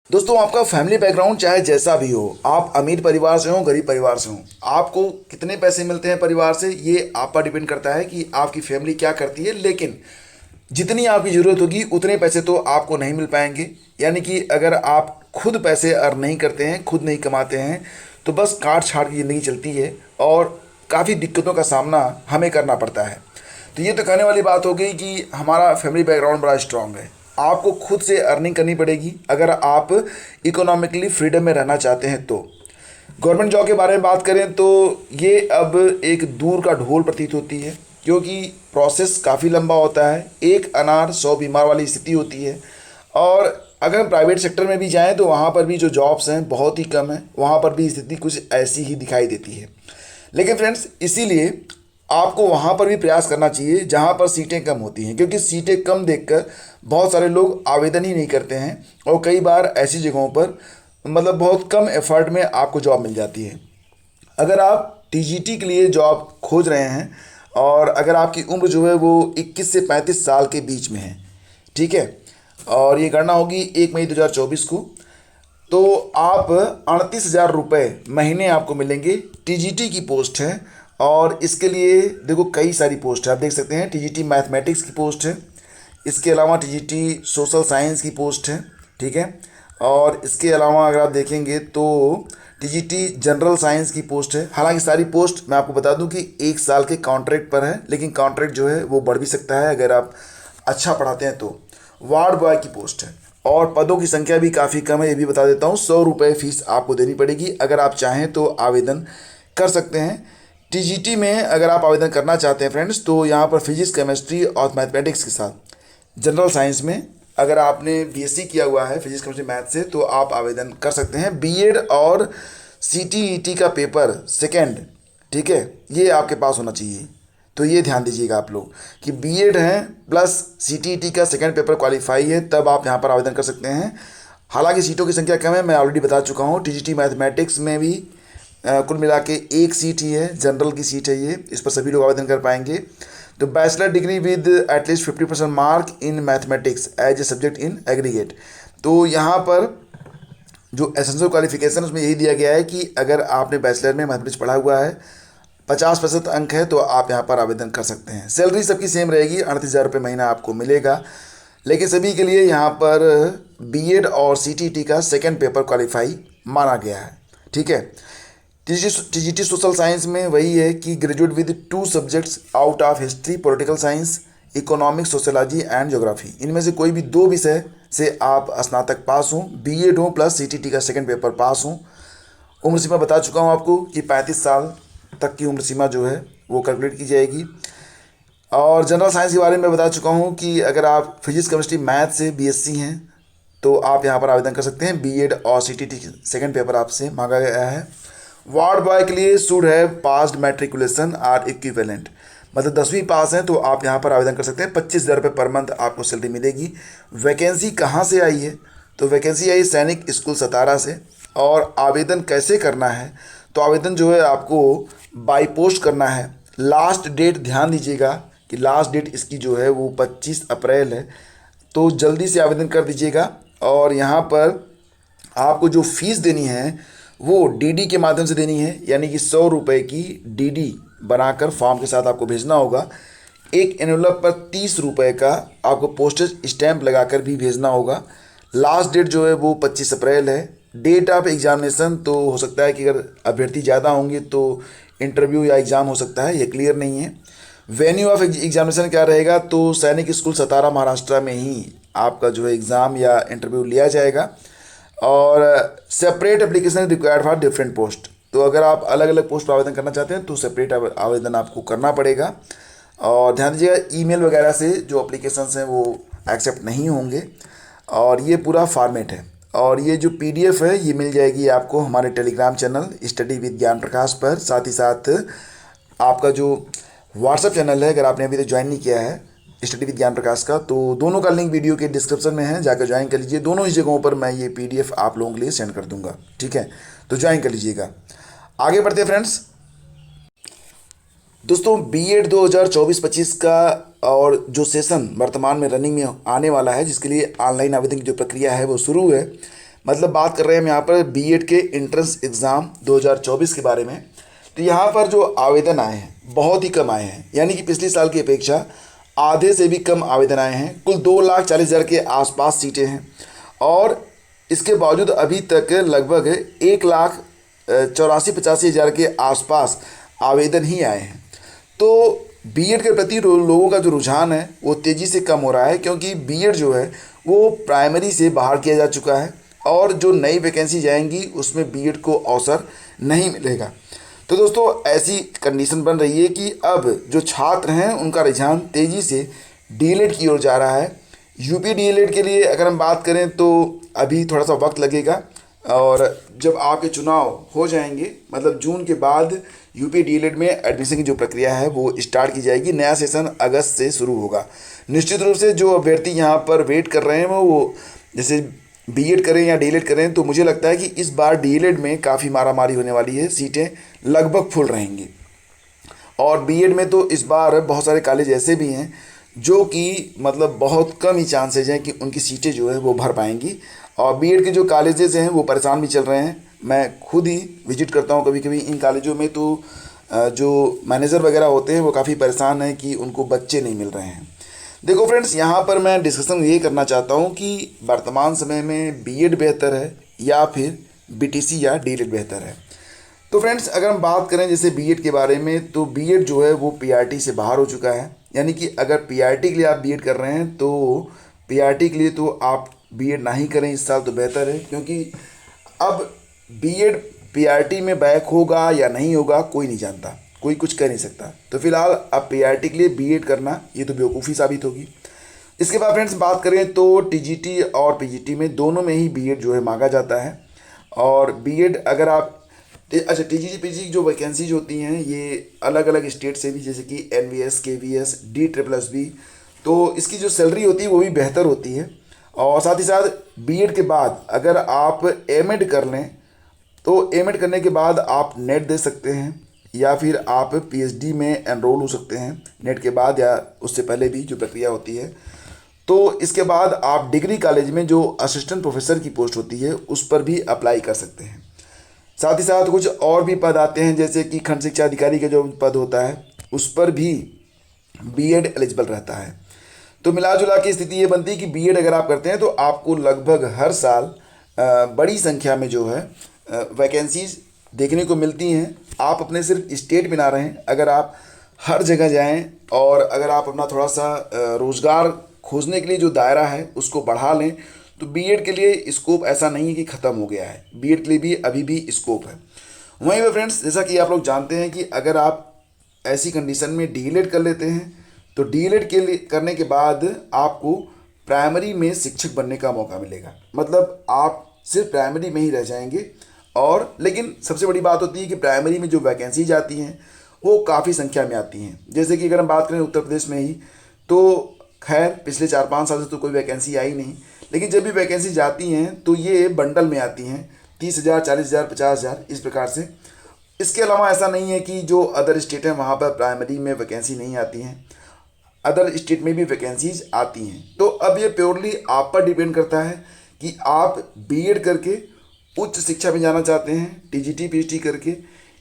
दोस्तों, आपका family background चाहे जैसा भी हो, आप अमीर परिवार से हो, गरीब परिवार से हो, आपको कितने पैसे मिलते हैं परिवार से, ये आप पर डिपेंड करता है कि आपकी फैमिली क्या करती है। लेकिन जितनी आपकी ज़रूरत होगी उतने पैसे तो आपको नहीं मिल पाएंगे। यानी कि अगर आप खुद पैसे अर्न नहीं करते हैं, खुद नहीं कमाते हैं, तो बस काट छाट की ज़िंदगी चलती है और काफ़ी दिक्कतों का सामना हमें करना पड़ता है। तो ये तो कहने वाली बात हो गई कि हमारा फैमिली बैकग्राउंड बड़ा स्ट्रांग है। आपको खुद से अर्निंग करनी पड़ेगी अगर आप इकोनॉमिकली फ्रीडम में रहना चाहते हैं तो। गवर्नमेंट जॉब के बारे में बात करें तो ये अब एक दूर का ढोल प्रतीत होती है, क्योंकि प्रोसेस काफ़ी लंबा होता है। एक अनार 100 बीमार वाली स्थिति होती है। और अगर हम प्राइवेट सेक्टर में भी जाएं तो वहाँ पर भी जो जॉब्स हैं बहुत ही कम है, वहाँ पर भी स्थिति कुछ ऐसी ही दिखाई देती है। लेकिन फ्रेंड्स, इसीलिए आपको वहाँ पर भी प्रयास करना चाहिए जहाँ पर सीटें कम होती हैं, क्योंकि सीटें कम देखकर बहुत सारे लोग आवेदन ही नहीं करते हैं और कई बार ऐसी जगहों पर मतलब बहुत कम एफर्ट में आपको जॉब मिल जाती है। अगर आप टीजीटी के लिए जॉब खोज रहे हैं और अगर आपकी उम्र जो है वो 21 से 35 साल के बीच में है, ठीक है, और ये गणना होगी 1 मई 2024 को, तो आप 38,000 रुपये महीने आपको मिलेंगे। टीजीटी की पोस्ट है और इसके लिए देखो कई सारी पोस्ट है, आप देख सकते हैं। टीजीटी मैथमेटिक्स की पोस्ट है, इसके अलावा टीजीटी सोशल साइंस की पोस्ट है, ठीक है, और इसके अलावा अगर आप देखेंगे तो टीजीटी जनरल साइंस की पोस्ट है। हालांकि सारी पोस्ट मैं आपको बता दूं कि 1 साल के कॉन्ट्रैक्ट पर है, लेकिन कॉन्ट्रैक्ट जो है वो बढ़ भी सकता है अगर आप अच्छा पढ़ाते हैं तो। वार्ड बॉय की पोस्ट है और पदों की संख्या भी काफ़ी कम है, ये भी बता देता हूँ। 100 रुपये फीस आपको देनी पड़ेगी। अगर आप चाहें तो आवेदन कर सकते हैं। टीजीटी में अगर आप आवेदन करना चाहते हैं फ्रेंड्स, तो यहाँ पर फिजिक्स, केमिस्ट्री और मैथमेटिक्स के साथ जनरल साइंस में अगर आपने बीएससी किया हुआ है फिजिक्स केमिस्ट्री मैथ से, तो आप आवेदन कर सकते हैं। बीएड और सीटीईटी का पेपर सेकेंड, ठीक है, ये आपके पास होना चाहिए। तो ये ध्यान दीजिएगा आप लोग कि बीएड है प्लस सीटीईटी का सेकेंड पेपर क्वालिफाई है, तब आप यहाँ पर आवेदन कर सकते हैं। हालांकि सीटों की संख्या कम है, मैं ऑलरेडी बता चुका हूँ। टीजीटी मैथमेटिक्स में भी कुल मिला के 1 सीट ही है, जनरल की सीट है ये, इस पर सभी लोग आवेदन कर पाएंगे। तो bachelor degree with at least 50% mark in mathematics as a subject in aggregate. तो यहाँ पर जो एसेंशियल क्वालिफिकेशन उसमें यही दिया गया है कि अगर आपने बैचलर में मैथमेटिक्स पढ़ा हुआ है, 50% अंक है, तो आप यहाँ पर आवेदन कर सकते हैं। सैलरी सबकी सेम रहेगी, 38,000 रुपये महीना आपको मिलेगा। लेकिन सभी के लिए यहाँ पर बीएड और सीटीटी का सेकेंड पेपर क्वालिफाई माना गया है, ठीक है। टीजीटी सोशल साइंस में वही है कि graduate with 2 subjects out of history, political science, economics, sociology and geography. इनमें से कोई भी 2 विषय से आप स्नातक पास हों, बीएड हो प्लस सीटीटी का सेकंड पेपर पास हों। उम्र सीमा बता चुका हूँ आपको कि 35 साल तक की उम्र सीमा जो है वो कैलकुलेट की जाएगी। और जनरल साइंस के बारे में बता चुका हूँ कि अगर आप फिजिक्स केमिस्ट्री मैथ से बीएससी हैं तो आप यहाँ पर आवेदन कर सकते हैं। बीएड और सीटीटी सेकंड पेपर आपसे मांगा गया है। वार्ड बॉय के लिए शुड है पास्ड मैट्रिकुलेशन आर इक्विवेलेंट, मतलब 10वीं पास हैं तो आप यहाँ पर आवेदन कर सकते हैं। 25,000 रुपये पर मंथ आपको सैलरी मिलेगी। वैकेंसी कहाँ से आई है? तो वैकेंसी आई सैनिक स्कूल सतारा से। और आवेदन कैसे करना है? तो आवेदन जो है आपको बाई पोस्ट करना है। लास्ट डेट ध्यान दीजिएगा कि लास्ट डेट इसकी जो है वो 25 अप्रैल है, तो जल्दी से आवेदन कर दीजिएगा। और यहाँ पर आपको जो फीस देनी है वो डीडी के माध्यम से देनी है, यानी कि 100 रुपये की डीडी बनाकर फॉर्म के साथ आपको भेजना होगा। एक एनवलप पर 30 रुपये का आपको पोस्टेज स्टैंप लगाकर भी भेजना होगा। लास्ट डेट जो है वो 25 अप्रैल है। डेट ऑफ एग्जामिनेशन तो हो सकता है कि अगर अभ्यर्थी ज़्यादा होंगे तो इंटरव्यू या एग्ज़ाम हो सकता है, ये क्लियर नहीं है। वेन्यू ऑफ एग्जामिनेशन क्या रहेगा? तो सैनिक स्कूल सतारा महाराष्ट्र में ही आपका जो है एग्ज़ाम या इंटरव्यू लिया जाएगा। और separate application required for different post, तो अगर आप अलग अलग पोस्ट पर आवेदन करना चाहते हैं तो सेपरेट आवेदन आपको करना पड़ेगा। और ध्यान दीजिएगा ईमेल वगैरह से जो एप्लीकेशंस हैं वो एक्सेप्ट नहीं होंगे। और ये पूरा फॉर्मेट है। और ये जो पीडीएफ है ये मिल जाएगी आपको हमारे टेलीग्राम चैनल स्टडी विद ज्ञान प्रकाश पर। साथ ही साथ आपका जो व्हाट्सएप चैनल है, अगर आपने अभी तक ज्वाइन नहीं किया है स्टडी विद ज्ञान प्रकाश का, तो दोनों का लिंक वीडियो के डिस्क्रिप्शन में है, जाकर ज्वाइन कर लीजिए। दोनों ही जगहों पर मैं ये पीडीएफ आप लोगों के लिए सेंड कर दूंगा, ठीक है, तो ज्वाइन कर लीजिएगा। आगे बढ़ते हैं फ्रेंड्स। दोस्तों, बीएड 2024-25 का और जो सेशन वर्तमान में रनिंग में आने वाला है, जिसके लिए ऑनलाइन आवेदन की जो प्रक्रिया है वो शुरू है। मतलब बात कर रहे हैं हम यहाँ पर बीएड के एंट्रेंस एग्ज़ाम 2024 के बारे में। तो यहाँ पर जो आवेदन आए हैं बहुत ही कम आए हैं, यानी कि पिछले साल की अपेक्षा आधे से भी कम आवेदन आए हैं। कुल 2,40,000 के आसपास सीटें हैं और इसके बावजूद अभी तक लगभग 1,84,85,000 के आसपास आवेदन ही आए हैं। तो बीएड के प्रति लोगों का जो रुझान है वो तेज़ी से कम हो रहा है, क्योंकि बीएड जो है वो प्राइमरी से बाहर किया जा चुका है और जो नई वैकेंसी जाएंगी उसमें बीएड को अवसर नहीं मिलेगा। तो दोस्तों ऐसी कंडीशन बन रही है कि अब जो छात्र हैं उनका रुझान तेज़ी से डीएलएड की ओर जा रहा है। यूपी डीएलएड के लिए अगर हम बात करें तो अभी थोड़ा सा वक्त लगेगा, और जब आपके चुनाव हो जाएंगे मतलब जून के बाद यूपी डीएलएड में एडमिशन की जो प्रक्रिया है वो स्टार्ट की जाएगी। नया सेशन अगस्त से शुरू होगा। निश्चित रूप से जो अभ्यर्थी यहाँ पर वेट कर रहे हैं वो जैसे बीएड करें या डीएलएड करें, तो मुझे लगता है कि इस बार डीएलएड में काफ़ी मारामारी होने वाली है, सीटें लगभग फुल रहेंगी। और बीएड में तो इस बार बहुत सारे कॉलेज ऐसे भी हैं जो कि मतलब बहुत कम ही चांसेज हैं कि उनकी सीटें जो है वो भर पाएंगी। और बीएड के जो कॉलेजेस हैं वो परेशान भी चल रहे हैं। मैं खुद ही विजिट करता हूँ कभी कभी इन कॉलेजों में, तो जो मैनेजर वगैरह होते हैं वो काफ़ी परेशान हैं कि उनको बच्चे नहीं मिल रहे हैं। देखो फ्रेंड्स, यहाँ पर मैं डिस्कशन ये करना चाहता हूँ कि वर्तमान समय में बीएड बेहतर है या फिर बीटीसी या डीएलएड बेहतर है। तो फ्रेंड्स अगर हम बात करें जैसे बीएड के बारे में, तो बीएड जो है वो पीआरटी से बाहर हो चुका है। यानी कि अगर पीआरटी के लिए आप बीएड कर रहे हैं तो पीआरटी के लिए तो आप बीएड ना ही करें इस साल तो बेहतर है, क्योंकि अब बीएड पीआरटी में बैक होगा या नहीं होगा कोई नहीं जानता, कोई कुछ कह नहीं सकता। तो फिलहाल अब पीआरटी के लिए बीएड करना ये तो बेवकूफ़ी साबित होगी। इसके बाद फ्रेंड्स बात करें तो टीजीटी और पीजीटी में दोनों में ही बीएड जो है मांगा जाता है। और बीएड अगर आप अच्छा टीजीटी पीजी जो वैकेंसीज होती हैं ये अलग अलग स्टेट से भी, जैसे कि एनवीएस, केवीएस, DSSB, तो इसकी जो सैलरी होती है वो भी बेहतर होती है। और साथ ही साथ बीएड के बाद अगर आप एमएड कर लें तो एमएड करने के बाद आप नेट दे सकते हैं या फिर आप पीएचडी में एनरोल हो सकते हैं नेट के बाद या उससे पहले भी जो प्रक्रिया होती है। तो इसके बाद आप डिग्री कॉलेज में जो असिस्टेंट प्रोफेसर की पोस्ट होती है उस पर भी अप्लाई कर सकते हैं। साथ ही साथ कुछ और भी पद आते हैं, जैसे कि खंड शिक्षा अधिकारी का जो पद होता है उस पर भी बीएड एलिजिबल रहता है। तो मिला जुला की स्थिति ये बनती है कि बीएड अगर आप करते हैं तो आपको लगभग हर साल बड़ी संख्या में जो है वैकेंसीज देखने को मिलती हैं। आप अपने सिर्फ स्टेट में ना रहें, अगर आप हर जगह जाएं और अगर आप अपना थोड़ा सा रोज़गार खोजने के लिए जो दायरा है उसको बढ़ा लें, तो बीएड के लिए स्कोप ऐसा नहीं है कि ख़त्म हो गया है। बीएड के लिए भी अभी भी स्कोप है। वहीं पर फ्रेंड्स जैसा कि आप लोग जानते हैं कि अगर आप ऐसी कंडीशन में डीएलएड कर लेते हैं तो डीएलएड के लिए करने के बाद आपको प्राइमरी में शिक्षक बनने का मौका मिलेगा। मतलब आप सिर्फ प्राइमरी में ही रह जाएंगे। और लेकिन सबसे बड़ी बात होती है कि प्राइमरी में जो वैकेंसीज आती हैं वो काफ़ी संख्या में आती हैं। जैसे कि अगर हम बात करें उत्तर प्रदेश में ही, तो खैर पिछले 4-5 साल से तो कोई वैकेंसी आई नहीं, लेकिन जब भी वैकेंसी जाती हैं तो ये बंडल में आती हैं, 30,000, 40,000, 50,000 इस प्रकार से। इसके अलावा ऐसा नहीं है कि जो अदर स्टेट हैं वहाँ पर प्राइमरी में वैकेंसी नहीं आती हैं, अदर स्टेट में भी वैकेंसीज आती हैं। तो अब ये प्योरली आप पर डिपेंड करता है कि आप बीएड करके उच्च शिक्षा में जाना चाहते हैं, टीजीटी पीएचडी करके,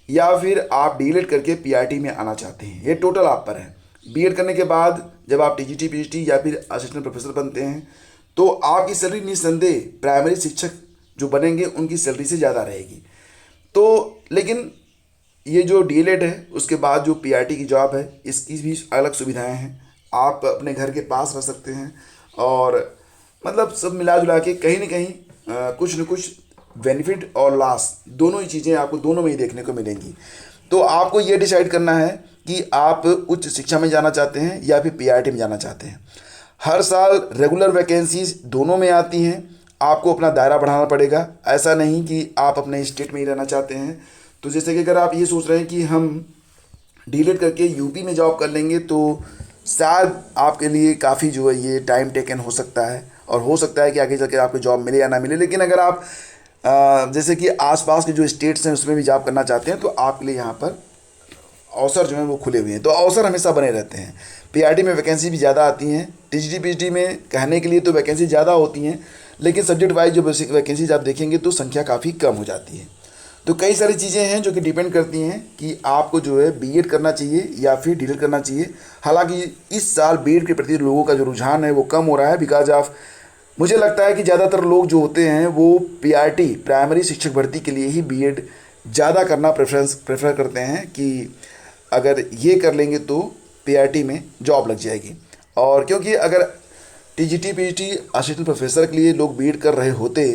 या फिर आप डीएलएड करके पीआरटी में आना चाहते हैं। ये टोटल आप पर है। बीएड करने के बाद जब आप टीजीटी पीएचडी या फिर असिस्टेंट प्रोफेसर बनते हैं तो आपकी सैलरी निस्संदेह प्राइमरी शिक्षक जो बनेंगे उनकी सैलरी से ज़्यादा रहेगी। तो लेकिन ये जो डीएलएड है उसके बाद जो पीआरटी की जॉब है इसकी भी अलग सुविधाएं हैं। आप अपने घर के पास रह सकते हैं और मतलब सब मिला जुला के कहीं ना कहीं कुछ न कुछ बेनिफिट और लॉस दोनों ही चीज़ें आपको दोनों में ही देखने को मिलेंगी। तो आपको ये डिसाइड करना है कि आप उच्च शिक्षा में जाना चाहते हैं या फिर पीआरटी में जाना चाहते हैं। हर साल रेगुलर वैकेंसीज दोनों में आती हैं। आपको अपना दायरा बढ़ाना पड़ेगा। ऐसा नहीं कि आप अपने स्टेट में ही रहना चाहते हैं। तो जैसे कि अगर आप ये सोच रहे हैं कि हम डीएलएड करके यूपी में जॉब कर लेंगे तो शायद आपके लिए काफ़ी जो है ये टाइम टेकन हो सकता है, और हो सकता है कि आगे चल के आपको जॉब मिले या ना मिले। लेकिन अगर आप जैसे कि आसपास के जो स्टेट्स हैं उसमें भी जॉब करना चाहते हैं तो आपके लिए यहाँ पर अवसर जो हैं वो खुले हुए हैं। तो अवसर हमेशा बने रहते हैं। पीआरटी में वैकेंसी भी ज़्यादा आती हैं, टीजीटी पीएचडी में कहने के लिए तो वैकेंसी ज़्यादा होती हैं, लेकिन सब्जेक्ट वाइज जो वैकेंसीज आप देखेंगे तो संख्या काफ़ी कम हो जाती है। तो कई सारी चीज़ें हैं जो कि डिपेंड करती हैं कि आपको जो है बीएड करना चाहिए या फिर डीएड करना चाहिए। हालांकि इस साल बीएड के प्रति लोगों का जो रुझान है वो कम हो रहा है, बिकॉज ऑफ मुझे लगता है कि ज़्यादातर लोग जो होते हैं वो पीआरटी प्राइमरी शिक्षक भर्ती के लिए ही बीएड ज़्यादा करना प्रेफर करते हैं कि अगर ये कर लेंगे तो पीआरटी में जॉब लग जाएगी। और क्योंकि अगर टीजीटी पीजीटी असिस्टेंट प्रोफेसर के लिए लोग बीएड कर रहे होते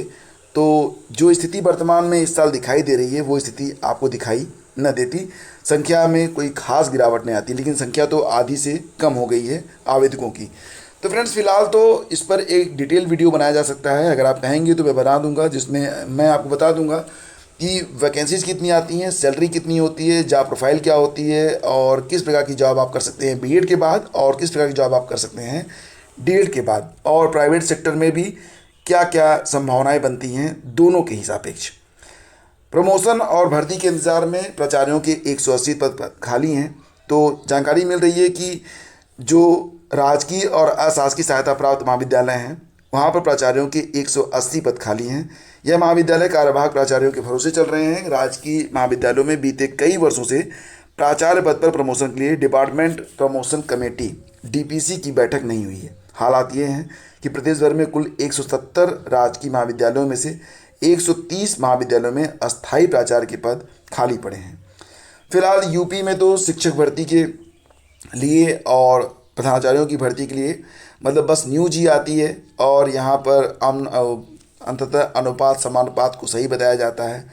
तो जो स्थिति वर्तमान में इस साल दिखाई दे रही है वो स्थिति आपको दिखाई न देती, संख्या में कोई खास गिरावट नहीं आती, लेकिन संख्या तो आधी से कम हो गई है आवेदकों की। तो फ्रेंड्स फिलहाल तो इस पर एक डिटेल वीडियो बनाया जा सकता है, अगर आप कहेंगे तो मैं बना दूंगा, जिसमें मैं आपको बता दूंगा कि वैकेंसीज कितनी आती हैं, सैलरी कितनी होती है, जॉब प्रोफाइल क्या होती है और किस प्रकार की जॉब आप कर सकते हैं बीएड के बाद और किस प्रकार की जॉब आप कर सकते हैं डीएड के बाद, और प्राइवेट सेक्टर में भी क्या क्या संभावनाएं बनती हैं दोनों के ही सापेक्ष। प्रमोशन और भर्ती के इंतजार में प्राचार्यों के 180 पद खाली हैं। तो जानकारी मिल रही है कि जो राजकीय और अशासकीय सहायता प्राप्त महाविद्यालय हैं वहाँ पर प्राचार्यों के 180 पद खाली हैं। यह महाविद्यालय कार्यवाहक प्राचार्यों के भरोसे चल रहे हैं। राजकीय महाविद्यालयों में बीते कई वर्षों से प्राचार्य पद पर प्रमोशन के लिए डिपार्टमेंट प्रमोशन कमेटी डीपीसी की बैठक नहीं हुई है। हालात ये हैं कि प्रदेश भर में कुल 170 राजकीय महाविद्यालयों में से 130 महाविद्यालयों में अस्थायी प्राचार्य के पद खाली पड़े हैं। फिलहाल यूपी में तो शिक्षक भर्ती के लिए और प्रधानाचार्यों की भर्ती के लिए मतलब बस न्यूज ही आती है और यहाँ पर अंततः अनुपात समानुपात को सही बताया जाता है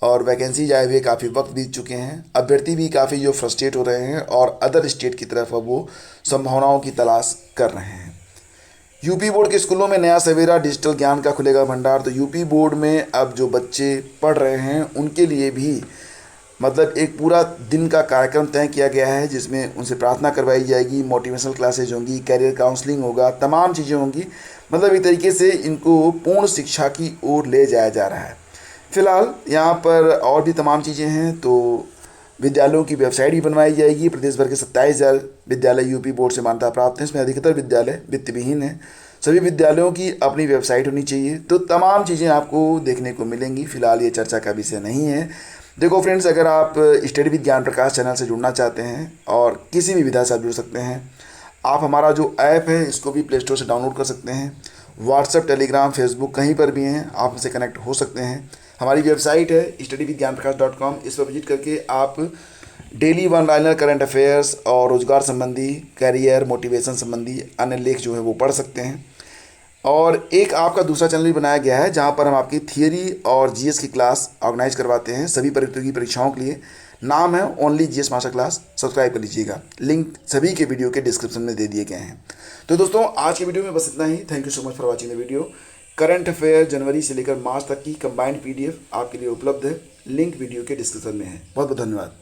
और वैकेंसी आए हुए काफ़ी वक्त बीत चुके हैं। अभ्यर्थी भी काफ़ी जो फ्रस्ट्रेट हो रहे हैं और अदर स्टेट की तरफ अब वो संभावनाओं की तलाश कर रहे हैं। यूपी बोर्ड के स्कूलों में नया सवेरा, डिजिटल ज्ञान का खुलेगा भंडार। तो यूपी बोर्ड में अब जो बच्चे पढ़ रहे हैं उनके लिए भी मतलब एक पूरा दिन का कार्यक्रम तय किया गया है, जिसमें उनसे प्रार्थना करवाई जाएगी, मोटिवेशनल क्लासेज होंगी, कैरियर काउंसलिंग होगा, तमाम चीज़ें होंगी। मतलब एक तरीके से इनको पूर्ण शिक्षा की ओर ले जाया जा रहा है। फिलहाल यहाँ पर और भी तमाम चीज़ें हैं। तो विद्यालयों की वेबसाइट भी बनवाई जाएगी। प्रदेश भर के 27,000 विद्यालय यूपी बोर्ड से मान्यता प्राप्त हैं, इसमें अधिकतर विद्यालय वित्तविहीन हैं। सभी विद्यालयों की अपनी वेबसाइट होनी चाहिए। तो तमाम चीज़ें आपको देखने को मिलेंगी। फिलहाल ये चर्चा का विषय नहीं है। देखो फ्रेंड्स, अगर आप स्टडी विद ज्ञान प्रकाश चैनल से जुड़ना चाहते हैं और किसी भी विधा से आप जुड़ सकते हैं, आप हमारा जो ऐप है इसको भी प्ले स्टोर से डाउनलोड कर सकते हैं। व्हाट्सएप, टेलीग्राम, फेसबुक कहीं पर भी हैं, आप हमसे कनेक्ट हो सकते हैं। हमारी वेबसाइट है studyvidgyanprakash.com। इस पर विजिट करके आप daily one liner, current affairs और रोजगार संबंधी, कैरियर, मोटिवेशन संबंधी अन्य लेख जो है वो पढ़ सकते हैं। और एक आपका दूसरा चैनल भी बनाया गया है जहां पर हम आपकी थियरी और जीएस की क्लास ऑर्गेनाइज करवाते हैं सभी प्रतियोगी परीक्षाओं के लिए। नाम है only GS master class. Subscribe कर लीजिएगा, लिंक सभी के वीडियो के डिस्क्रिप्शन में दे दिए गए हैं। तो दोस्तों आज की वीडियो में बस इतना ही। Thank you so much for watching the video. Current affair जनवरी से लेकर मार्च तक की कंबाइंड पीडीएफ आपके लिए उपलब्ध है, लिंक वीडियो के डिस्क्रिप्शन में है। बहुत बहुत धन्यवाद।